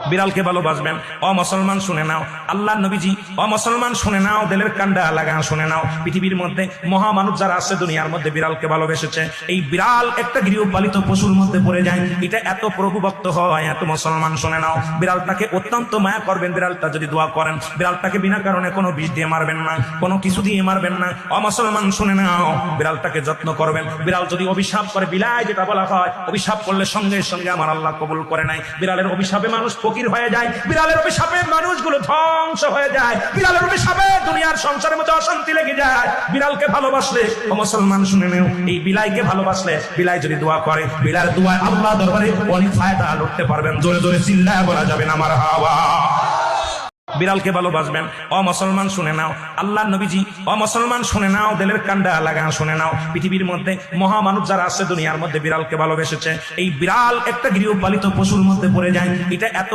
বিড়ালকে ভালোবাসবেন। ও মুসলমান শুনে নাও, আল্লাহর নবীজি, ও মুসলমান শুনে নাও, দিলের কান্ডা লাগা শুনে নাও। পৃথিবীর মধ্যে মহামানব যারা আছে দুনিয়ার মধ্যে বিড়ালকে ভালোবেসেছে। এই বিড়াল একটা গৃহপালিত পশুর মধ্যে পড়ে যায়, এটা এত প্রভুভক্ত হয়, এত মুসলমান শুনে নাও। বিড়ালটাকে অত্যন্ত মায়া করবেন। বিড়ালটা যদি দোয়া করেন, বিড়ালটাকে বিনা কারণে কোনো বিষ দিয়ে মারবেন না, কোনো কিছু দিয়ে মারবেন না। ও মুসলমান শুনে নাও, বিড়ালটাকে যত্ন করবেন। বিড়াল যদি অভিশাপ করে, বিলাই যেটা বলা হয়, অভিশাপ করলে সঙ্গে সঙ্গে আমার আল্লাহ কবুল করে নাই। বিড়ালের অভিশাপে মানুষ ফকির হয়ে যায়, বিড়ালের অভিশাপে মানুষগুলো ধ্বংস হয়ে যায়, বিড়ালের অভিশাপে দুনিয়ার সংসারের মধ্যে অশান্তি লেগে যায়। বিড়ালকে ভালোবাসলে, ও মুসলমান শুনে নেও, এই বিলাইকে ভালোবাসলে, বিলাই যদি দোয়া করে, বিলার দোয়া আল্লাহ দরবারে অনেক ফায়দা লুটতে পারবেন। জোরে জোরে চিল্লায় বলা যাবে না আমার হাওয়া। বিড়ালকে ভালোবাসবেন। ও মুসলমান শুনে নাও, আল্লাহর নবীজি, ও মুসলমান শুনে নাও, দিলের কান্ডা লাগা শুনে নাও। পৃথিবীর মধ্যে মহামানব যারা আছে দুনিয়ার মধ্যে বিড়ালকে ভালোবেসেছে। এই বিড়াল একটা গৃহপালিত পশুর মধ্যে পড়ে যায়, এটা এত